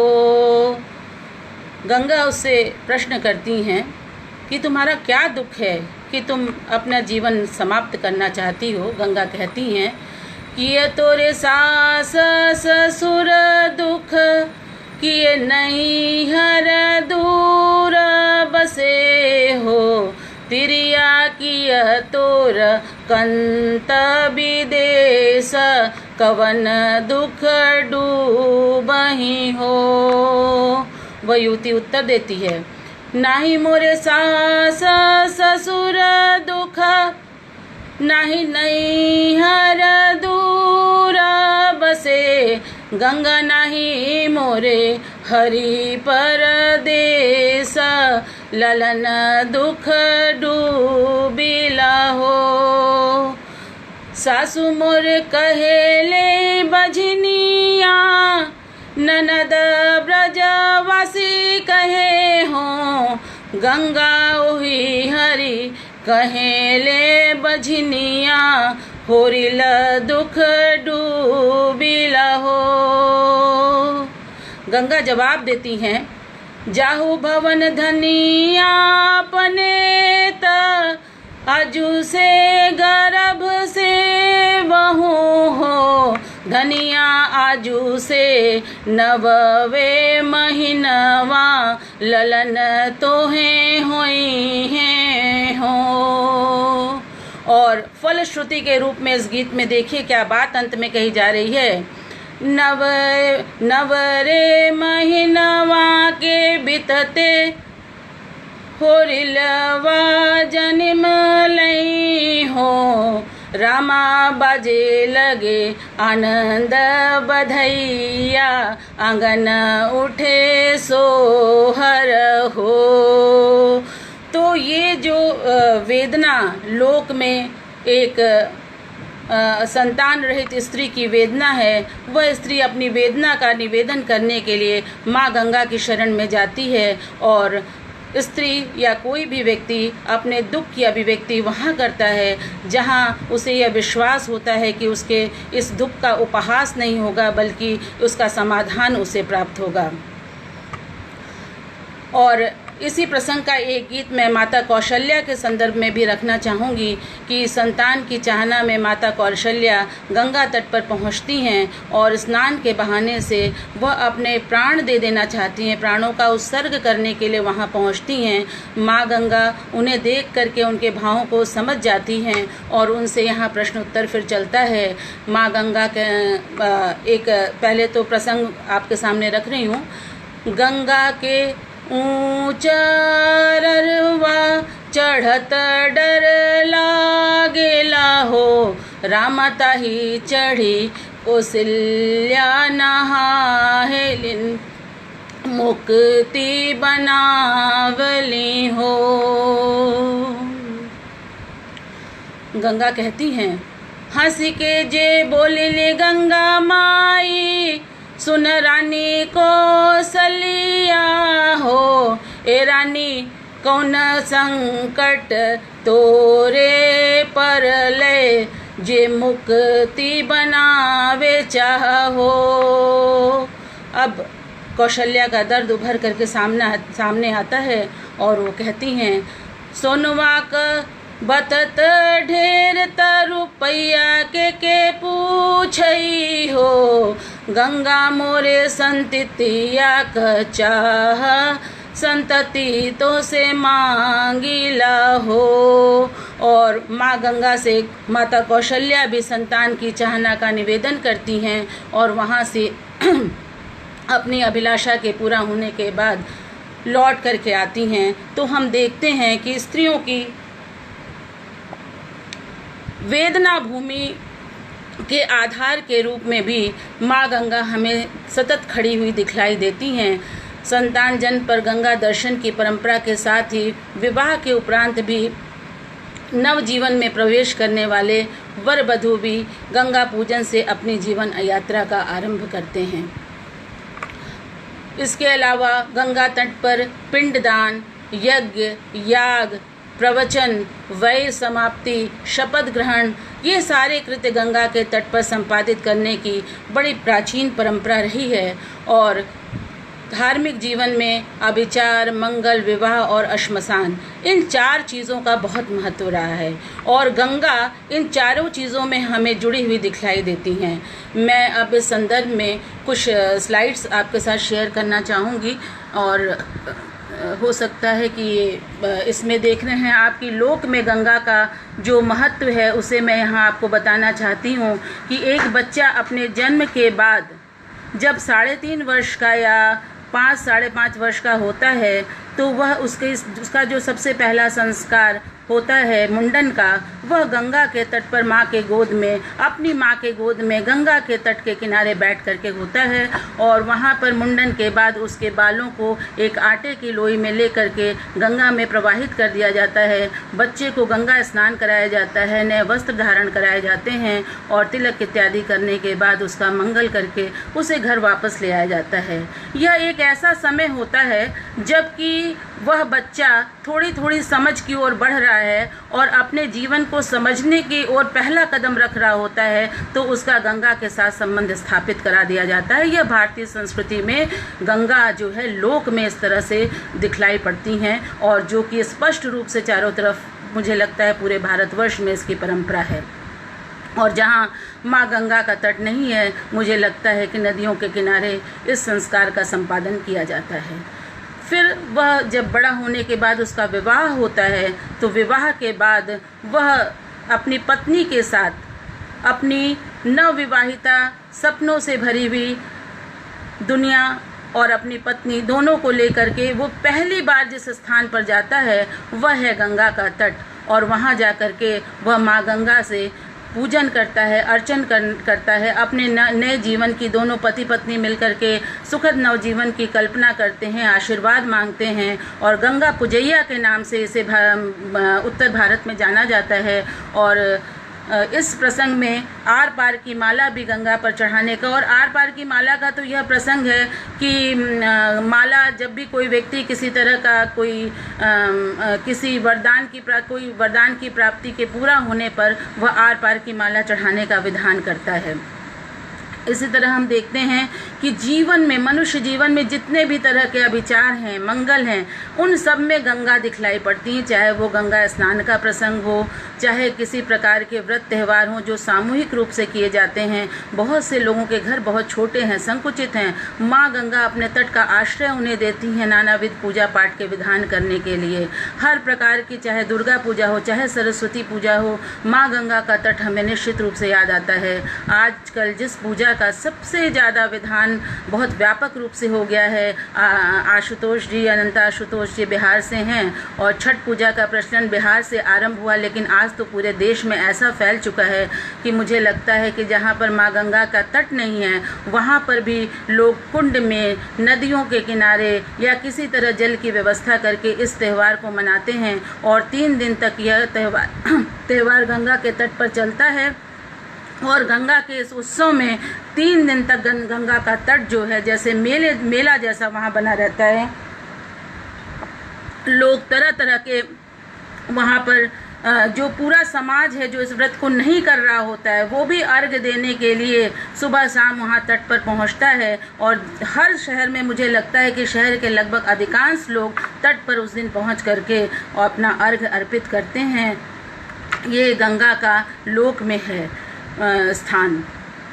गंगा उससे प्रश्न करती हैं कि तुम्हारा क्या दुख है कि तुम अपना जीवन समाप्त करना चाहती हो। गंगा कहती हैं किए तोरे सास ससुर दुख, किए नहीं हर दूर बसे हो, तिरिया किया तोर कंत विदेश, कवन दुख डूबही हो। वह युवती उत्तर देती है, नाही मोरे सास ससुर दुख, नाही नहीं हर दूर बसे, गंगा नाही मोरे हरि परदेस, ललन दुख डूबिला हो। सासु मोरे कहेले बजनिया, ननद ब्रजवासी कहे हो, गंगा ओही हरि कहेले बजनिया, होरिल दुख डूबिला हो। गंगा जवाब देती हैं, जाहु भवन धनिया अपने त, अजू से गर्भ से बहू हो, धनिया आजू से नववे महीनवा, ललन तोहे होई हैं हो। और फलश्रुति के रूप में इस गीत में देखिए क्या बात अंत में कही जा रही है। नवरे महीनवा के बितते, होरिलवा जन्म लई हो, रामा बाजे लगे आनंद बधैया, आंगन उठे सोहर हो। तो ये जो वेदना लोक में एक संतान रहित स्त्री की वेदना है, वह स्त्री अपनी वेदना का निवेदन करने के लिए माँ गंगा की शरण में जाती है। और स्त्री या कोई भी व्यक्ति अपने दुख की अभिव्यक्ति वहाँ करता है जहाँ उसे यह विश्वास होता है कि उसके इस दुख का उपहास नहीं होगा, बल्कि उसका समाधान उसे प्राप्त होगा। और इसी प्रसंग का एक गीत मैं माता कौशल्या के संदर्भ में भी रखना चाहूँगी कि संतान की चाहना में माता कौशल्या गंगा तट पर पहुँचती हैं और स्नान के बहाने से वह अपने प्राण दे देना चाहती हैं, प्राणों का उत्सर्ग करने के लिए वहाँ पहुँचती हैं। माँ गंगा उन्हें देख करके उनके भावों को समझ जाती हैं और उनसे यहाँ प्रश्न उत्तर फिर चलता है। माँ गंगा के एक पहले तो प्रसंग आपके सामने रख रही हूँ। गंगा के ऊंचा ररवा चढ़त डर लागेला हो, रामाता ही चढ़ी कौशल्या नहाहेलिन मुक्ति बनावली हो। गंगा कहती हैं, हंसी के जे बोलिले गंगा माई, सुन रानी कौशल्या हो। ए रानी कौन संकट तोरे पर ले, जे मुक्ति बनावे चाहो। अब कौशल्या का दर्द उभर करके सामने आता है और वो कहती हैं, सोनवा का बतत ढेर रुपैया के पूछई हो, गंगा मोरे संततिया क चाह संतति तो से मांगिला हो। और माँ गंगा से माता कौशल्या भी संतान की चाहना का निवेदन करती हैं और वहाँ से अपनी अभिलाषा के पूरा होने के बाद लौट करके आती हैं। तो हम देखते हैं कि स्त्रियों की वेदना भूमि के आधार के रूप में भी माँ गंगा हमें सतत खड़ी हुई दिखलाई देती हैं। संतान जन्म पर गंगा दर्शन की परंपरा के साथ ही विवाह के उपरांत भी नव जीवन में प्रवेश करने वाले वर वधू भी गंगा पूजन से अपनी जीवन यात्रा का आरंभ करते हैं। इसके अलावा गंगा तट पर पिंडदान, यज्ञ, याग, प्रवचन, वय समाप्ति, शपथ ग्रहण, ये सारे कृत्य गंगा के तट पर संपादित करने की बड़ी प्राचीन परंपरा रही है। और धार्मिक जीवन में अभिचार, मंगल, विवाह और श्मशान, इन 4 चीज़ों का बहुत महत्व रहा है और गंगा इन चारों चीज़ों में हमें जुड़ी हुई दिखलाई देती हैं। मैं अब इस संदर्भ में कुछ स्लाइड्स आपके साथ शेयर करना चाहूँगी और हो सकता है कि इसमें देख रहे हैं आपकी लोक में गंगा का जो महत्व है उसे मैं यहाँ आपको बताना चाहती हूँ कि एक बच्चा अपने जन्म के बाद जब 3.5 वर्ष का या 5 साढ़े 5 वर्ष का होता है तो वह उसका जो सबसे पहला संस्कार होता है मुंडन का, वह गंगा के तट पर माँ के गोद में, अपनी माँ के गोद में गंगा के तट के किनारे बैठ करके होता है। और वहाँ पर मुंडन के बाद उसके बालों को एक आटे की लोई में ले करके गंगा में प्रवाहित कर दिया जाता है। बच्चे को गंगा स्नान कराया जाता है, नए वस्त्र धारण कराए जाते हैं और तिलक इत्यादि करने के बाद उसका मंगल करके उसे घर वापस ले आया जाता है। यह एक ऐसा समय होता है जबकि वह बच्चा थोड़ी थोड़ी समझ की ओर बढ़ रहा है और अपने जीवन को समझने की ओर पहला कदम रख रहा होता है, तो उसका गंगा के साथ संबंध स्थापित करा दिया जाता है। यह भारतीय संस्कृति में गंगा जो है लोक में इस तरह से दिखलाई पड़ती हैं और जो कि स्पष्ट रूप से चारों तरफ मुझे लगता है पूरे भारतवर्ष में इसकी परंपरा है। और जहाँ माँ गंगा का तट नहीं है, मुझे लगता है कि नदियों के किनारे इस संस्कार का संपादन किया जाता है। फिर वह जब बड़ा होने के बाद उसका विवाह होता है तो विवाह के बाद वह अपनी पत्नी के साथ अपनी नवविवाहिता सपनों से भरी हुई दुनिया और अपनी पत्नी दोनों को लेकर के वो पहली बार जिस स्थान पर जाता है वह है गंगा का तट। और वहाँ जा कर के वह माँ गंगा से पूजन करता है, अर्चन करता है, अपने नए जीवन की, दोनों पति पत्नी मिलकर के सुखद नवजीवन की कल्पना करते हैं, आशीर्वाद मांगते हैं और गंगा पूजैया के नाम से इसे उत्तर भारत में जाना जाता है। और इस प्रसंग में आर पार की माला भी गंगा पर चढ़ाने का, और आर पार की माला का तो यह प्रसंग है कि माला जब भी कोई व्यक्ति किसी तरह का किसी कोई वरदान की प्राप्ति के पूरा होने पर वह आर पार की माला चढ़ाने का विधान करता है। इसी तरह हम देखते हैं कि जीवन में, मनुष्य जीवन में जितने भी तरह के अभिचार हैं, मंगल हैं, उन सब में गंगा दिखलाई पड़ती हैं। चाहे वो गंगा स्नान का प्रसंग हो, चाहे किसी प्रकार के व्रत त्यौहार हों जो सामूहिक रूप से किए जाते हैं। बहुत से लोगों के घर बहुत छोटे हैं, संकुचित हैं, माँ गंगा अपने तट का आश्रय उन्हें देती हैं नानाविध पूजा पाठ के विधान करने के लिए। हर प्रकार की, चाहे दुर्गा पूजा हो, चाहे सरस्वती पूजा हो, माँ गंगा का तट हमें निश्चित रूप से याद आता है। आजकल जिस पूजा का सबसे ज़्यादा विधान बहुत व्यापक रूप से हो गया है, आशुतोष जी, अनंत आशुतोष जी बिहार से हैं और छठ पूजा का प्रचलन बिहार से आरंभ हुआ, लेकिन आज तो पूरे देश में ऐसा फैल चुका है कि मुझे लगता है कि जहाँ पर माँ गंगा का तट नहीं है वहाँ पर भी लोग कुंड में, नदियों के किनारे या किसी तरह जल की व्यवस्था करके इस त्यौहार को मनाते हैं और 3 दिन तक यह त्यौहार गंगा के तट पर चलता है। और गंगा के इस उत्सव में 3 दिन तक गंगा का तट जो है जैसे मेला जैसा वहाँ बना रहता है। लोग तरह तरह के वहाँ पर जो पूरा समाज है जो इस व्रत को नहीं कर रहा होता है वो भी अर्घ्य देने के लिए सुबह शाम वहाँ तट पर पहुँचता है। और हर शहर में मुझे लगता है कि शहर के लगभग अधिकांश लोग तट पर उस दिन पहुँच करके अपना अर्घ्य अर्पित करते हैं। ये गंगा का लोक में है स्थान।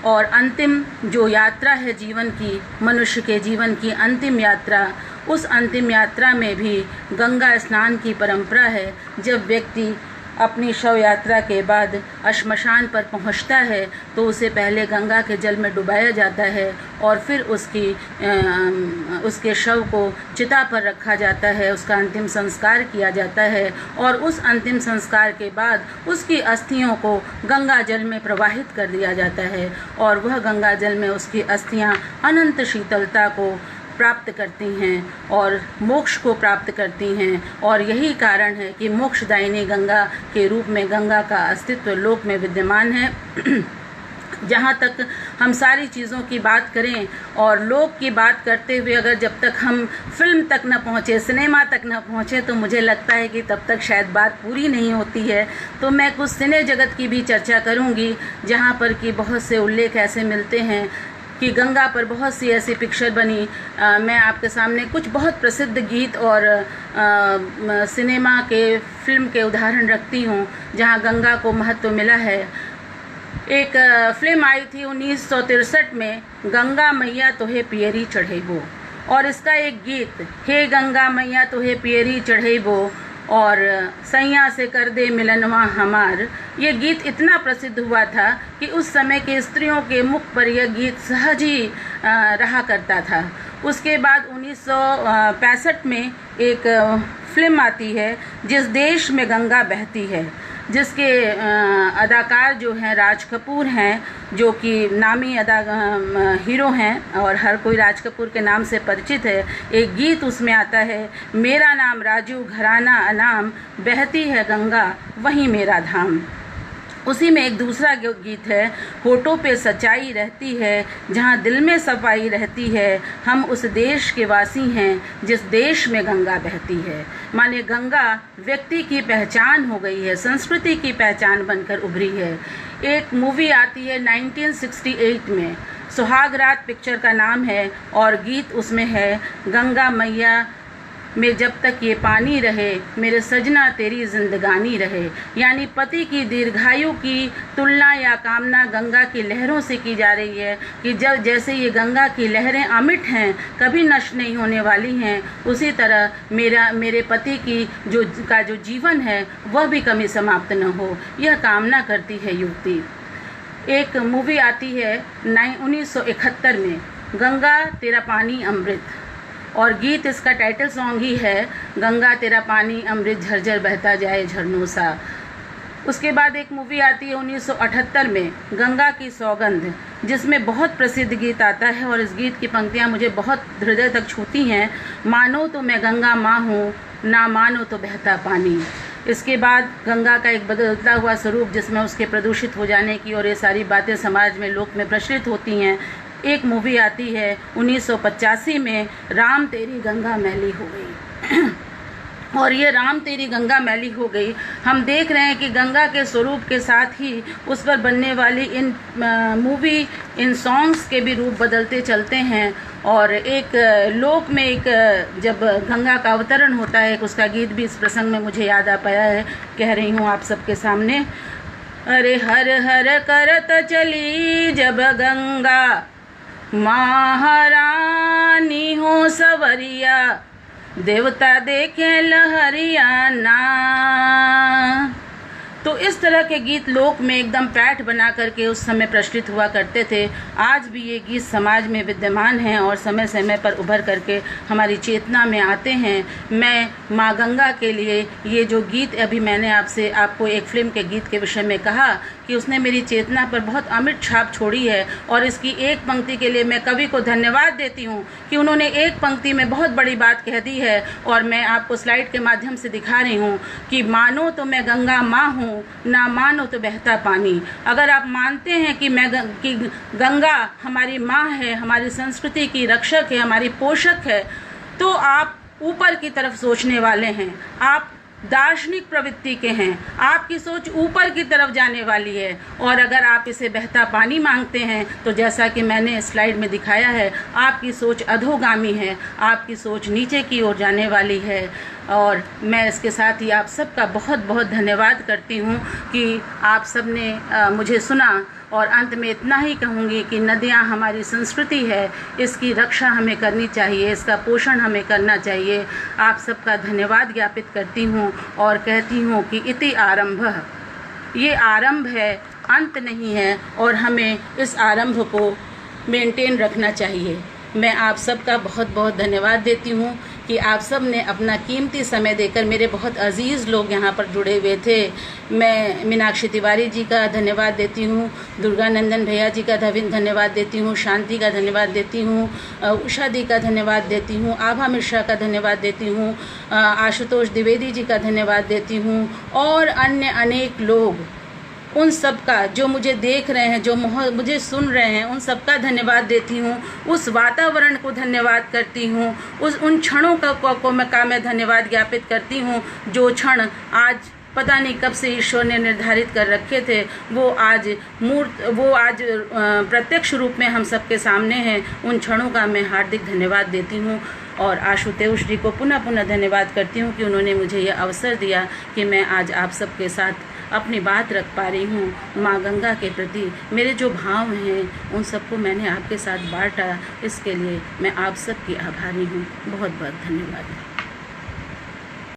और अंतिम जो यात्रा है जीवन की, मनुष्य के जीवन की अंतिम यात्रा, उस अंतिम यात्रा में भी गंगा स्नान की परंपरा है। जब व्यक्ति अपनी शव यात्रा के बाद श्मशान पर पहुंचता है तो उसे पहले गंगा के जल में डुबाया जाता है और फिर उसके शव को चिता पर रखा जाता है, उसका अंतिम संस्कार किया जाता है और उस अंतिम संस्कार के बाद उसकी अस्थियों को गंगा जल में प्रवाहित कर दिया जाता है और वह गंगा जल में उसकी अस्थियां अनंत शीतलता को प्राप्त करती हैं और मोक्ष को प्राप्त करती हैं। और यही कारण है कि मोक्षदायिनी गंगा के रूप में गंगा का अस्तित्व लोक में विद्यमान है। जहाँ तक हम सारी चीज़ों की बात करें और लोक की बात करते हुए अगर जब तक हम फिल्म तक न पहुँचे, सिनेमा तक न पहुँचे, तो मुझे लगता है कि तब तक शायद बात पूरी नहीं होती है। तो मैं कुछ सिने जगत की भी चर्चा करूँगी जहाँ पर कि बहुत से उल्लेख ऐसे मिलते हैं कि गंगा पर बहुत सी ऐसी पिक्चर बनी। मैं आपके सामने कुछ बहुत प्रसिद्ध गीत और सिनेमा के, फिल्म के उदाहरण रखती हूँ जहाँ गंगा को महत्व मिला है। एक फिल्म आई थी 1963 में, गंगा मैया तोहे पियरी चढ़ेबो, और इसका एक गीत, हे गंगा मैया तोहे पियरी चढ़ेबो और सैया से कर दे मिलनवा हमार, ये गीत इतना प्रसिद्ध हुआ था कि उस समय के स्त्रियों के मुख पर यह गीत सहज ही रहा करता था। उसके बाद 1965 में एक फिल्म आती है जिस देश में गंगा बहती है, जिसके अदाकार जो हैं राज कपूर हैं, जो कि नामी हीरो हैं और हर कोई राज कपूर के नाम से परिचित है। एक गीत उसमें आता है, मेरा नाम राजू घराना अनाम, बहती है गंगा वहीं मेरा धाम। उसी में एक दूसरा गीत है, होठों पे सच्चाई रहती है जहाँ दिल में सफाई रहती है, हम उस देश के वासी हैं जिस देश में गंगा बहती है। माने गंगा व्यक्ति की पहचान हो गई है, संस्कृति की पहचान बनकर उभरी है। एक मूवी आती है 1968 में, सुहाग रात पिक्चर का नाम है और गीत उसमें है, गंगा मैया में जब तक ये पानी रहे मेरे सजना तेरी जिंदगानी रहे। यानी पति की दीर्घायु की तुलना या कामना गंगा की लहरों से की जा रही है कि जब जैसे ये गंगा की लहरें अमिट हैं, कभी नष्ट नहीं होने वाली हैं, उसी तरह मेरे पति की जो जीवन है वह भी कभी समाप्त न हो, यह कामना करती है युवती। एक मूवी आती है 1971 में, गंगा तेरा पानी अमृत, और गीत इसका टाइटल सॉन्ग ही है, गंगा तेरा पानी अमृत झरझर बहता जाए झरनों सा। उसके बाद एक मूवी आती है 1978 में, गंगा की सौगंध, जिसमें बहुत प्रसिद्ध गीत आता है और इस गीत की पंक्तियां मुझे बहुत हृदय तक छूती हैं, मानो तो मैं गंगा माँ हूँ, ना मानो तो बहता पानी। इसके बाद गंगा का एक बदलता हुआ स्वरूप जिसमें उसके प्रदूषित हो जाने की और ये सारी बातें समाज में लोक में प्रचलित होती हैं। एक मूवी आती है 1985 में, राम तेरी गंगा मैली हो गई। और ये राम तेरी गंगा मैली हो गई। हम देख रहे हैं कि गंगा के स्वरूप के साथ ही उस पर बनने वाली इन मूवी, इन सॉन्ग्स के भी रूप बदलते चलते हैं। और एक लोक में एक जब गंगा का अवतरण होता है, उसका गीत भी इस प्रसंग में मुझे याद आ पाया है, कह रही हूँ आप सबके सामने। अरे हर हर करत चली जब गंगा, महारानी हो सवरिया, देवता देखे लहरिया ना। तो इस तरह के गीत लोक में एकदम पैठ बना करके उस समय प्रचलित हुआ करते थे। आज भी ये गीत समाज में विद्यमान हैं और समय समय पर उभर करके हमारी चेतना में आते हैं। मैं माँ गंगा के लिए ये जो गीत अभी मैंने आपको एक फिल्म के गीत के विषय में कहा कि उसने मेरी चेतना पर बहुत अमिट छाप छोड़ी है, और इसकी एक पंक्ति के लिए मैं कवि को धन्यवाद देती हूँ कि उन्होंने एक पंक्ति में बहुत बड़ी बात कह दी है। और मैं आपको स्लाइड के माध्यम से दिखा रही हूँ कि मानो तो मैं गंगा माँ हूँ, ना मानो तो बहता पानी। अगर आप मानते हैं कि गंगा हमारी माँ है, हमारी संस्कृति की रक्षक है, हमारी पोषक है, तो आप ऊपर की तरफ सोचने वाले हैं, आप दार्शनिक प्रवृत्ति के हैं, आपकी सोच ऊपर की तरफ जाने वाली है। और अगर आप इसे बहता पानी मांगते हैं तो जैसा कि मैंने स्लाइड में दिखाया है, आपकी सोच अधोगामी है, आपकी सोच नीचे की ओर जाने वाली है। और मैं इसके साथ ही आप सबका बहुत बहुत धन्यवाद करती हूँ कि आप सब ने मुझे सुना। और अंत में इतना ही कहूँगी कि नदियाँ हमारी संस्कृति है, इसकी रक्षा हमें करनी चाहिए, इसका पोषण हमें करना चाहिए। आप सबका धन्यवाद ज्ञापित करती हूँ और कहती हूँ कि इति आरंभः, ये आरंभ है, अंत नहीं है, और हमें इस आरंभ को मेंटेन रखना चाहिए। मैं आप सबका बहुत बहुत धन्यवाद देती हूँ कि आप सब ने अपना कीमती समय देकर, मेरे बहुत अजीज़ लोग यहाँ पर जुड़े हुए थे। मैं मीनाक्षी तिवारी जी का धन्यवाद देती हूँ, दुर्गानंदन भैया जी का धन्यवाद देती हूँ, शांति का धन्यवाद देती हूँ, उषा दी का धन्यवाद देती हूँ, आभा मिश्रा का धन्यवाद देती हूँ, आशुतोष द्विवेदी जी का धन्यवाद देती हूँ, और अन्य अनेक लोग, उन सब का जो मुझे देख रहे हैं, जो मुझे सुन रहे हैं, उन सब का धन्यवाद देती हूँ। उस वातावरण को धन्यवाद करती हूँ, उन क्षणों का मैं धन्यवाद ज्ञापित करती हूँ जो क्षण आज पता नहीं कब से ईश्वर ने निर्धारित कर रखे थे, वो आज प्रत्यक्ष रूप में हम सबके सामने हैं। उन क्षणों का मैं हार्दिक धन्यवाद देती हूँ। और आशुतोष जी को पुनः धन्यवाद करती हूँ कि उन्होंने मुझे यह अवसर दिया कि मैं आज आप सबके साथ अपनी बात रख पा रही हूँ। माँ गंगा के प्रति मेरे जो भाव हैं, उन सबको मैंने आपके साथ बांटा। इसके लिए मैं आप सबकी आभारी हूँ। बहुत बहुत धन्यवाद।